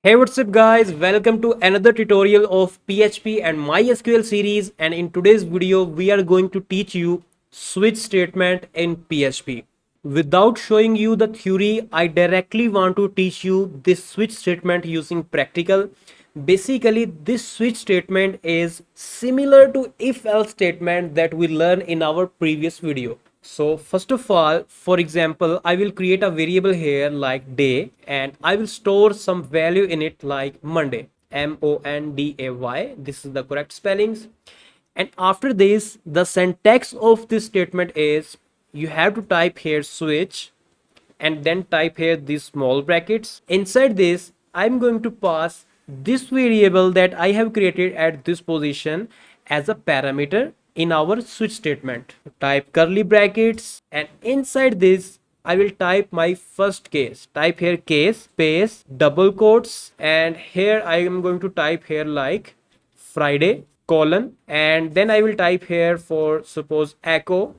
Hey, what's up guys? Welcome to another tutorial of PHP and MySQL series, and in today's video we are going to teach you switch statement in PHP. Without showing you the theory, I directly want to teach you this switch statement using practical. Basically, this switch statement is similar to if else statement that we learned in our previous video. So first of all, for example, I will create a variable here like day and I will store some value in it like Monday, Monday. This is the correct spellings. And after this, the syntax of this statement is you have to type here switch and then type here these small brackets. Inside this, I'm going to pass this variable that I have created at this position as a parameter in our switch statement. Type curly brackets, and inside this I will type my first case. Type here case space double quotes, and here I am going to type here like Friday colon, and then I will type here for suppose echo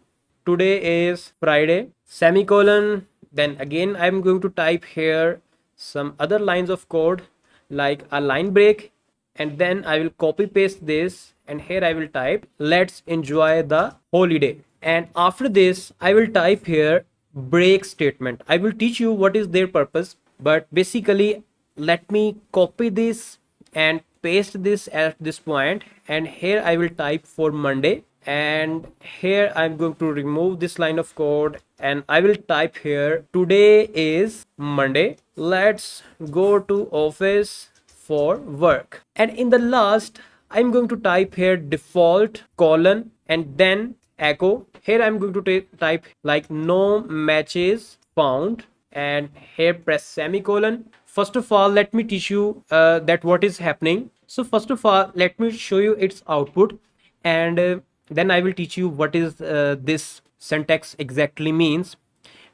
today is Friday semicolon. Then again I'm going to type here some other lines of code like a line break, and then I will copy paste this, and here I will type let's enjoy the holiday. And after this I will type here break statement. I will teach you what is their purpose, but basically let me copy this and paste this at this point, and here I will type for Monday, and here I'm going to remove this line of code and I will type here today is Monday, let's go to office for work. And in the last I'm going to type here default colon and then echo. Here I'm going to type like no matches found, and here press semicolon. First of all, let me teach you that what is happening. So first of all, let me show you its output, and then I will teach you what is this syntax exactly means.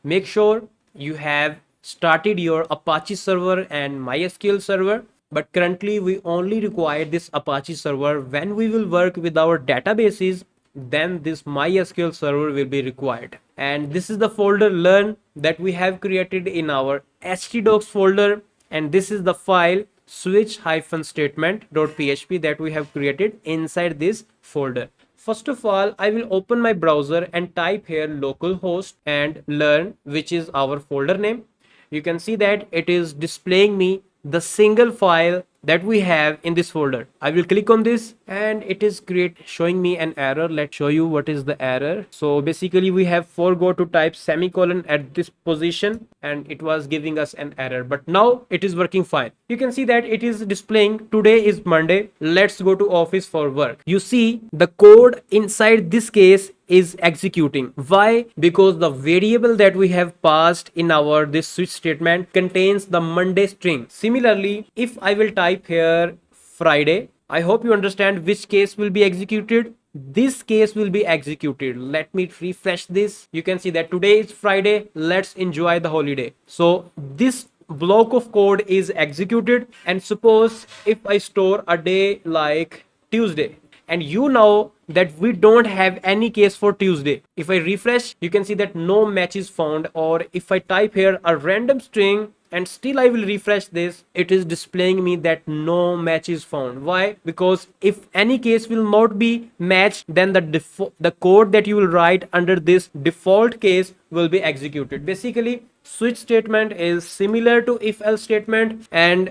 Make sure you have started your Apache server and MySQL server, but currently we only require this Apache server. When we will work with our databases, then this MySQL server will be required. And this is the folder learn that we have created in our htdocs folder, and this is the file switch-statement.php that we have created inside this folder. First of all, I will open my browser and type here localhost and learn, which is our folder name. You can see that it is displaying me the single file that we have in this folder. I will click on this and it is showing me an error. Let's show you what is the error. So basically we have forgot to type semicolon at this position and it was giving us an error, but now it is working fine. You can see that it is displaying today is Monday, let's go to office for work. You see the code inside this case is executing. Why? Because the variable that we have passed in our this switch statement contains the Monday string. Similarly, if I will type here Friday, I hope you understand which case will be executed. This case will be executed. Let me refresh this. You can see that today is Friday, let's enjoy the holiday. So this block of code is executed, and suppose if I store a day like Tuesday, and you know that we don't have any case for Tuesday. If I refresh, you can see that no match is found, or if I type here a random string and still I will refresh this, it is displaying me that no match is found. Why? Because if any case will not be matched, then the code that you will write under this default case will be executed. Basically, switch statement is similar to if else statement, and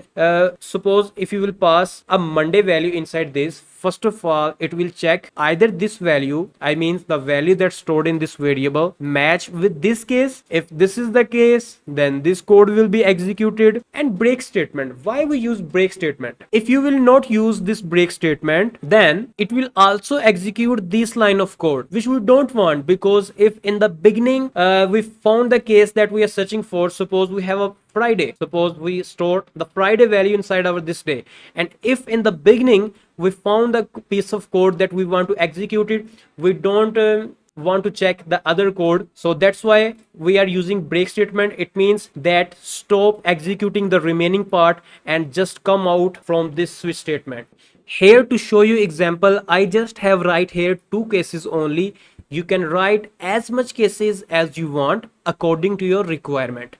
suppose if you will pass a Monday value inside this, first of all it will check either this value, I mean the value that's stored in this variable, match with this case. If this is the case, then this code will be executed. And break statement, why we use break statement? If you will not use this break statement, then it will also execute this line of code, which we don't want, because if in the beginning we found the case that we are searching for, suppose we have a Friday, suppose we store the Friday value inside our this day, and if in the beginning we found the piece of code that we want to execute it, we don't want to check the other code. So that's why we are using break statement. It means that stop executing the remaining part and just come out from this switch statement. Here to show you example, I just have right here two cases only. You can write as much cases as you want according to your requirement.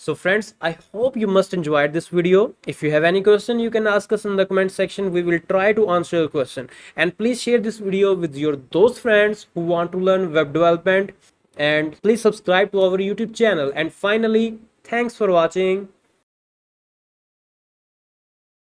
So friends, I hope you must enjoyed this video. If you have any question, you can ask us in the comment section. We will try to answer your question. And please share this video with your those friends who want to learn web development. And please subscribe to our YouTube channel. And finally, thanks for watching.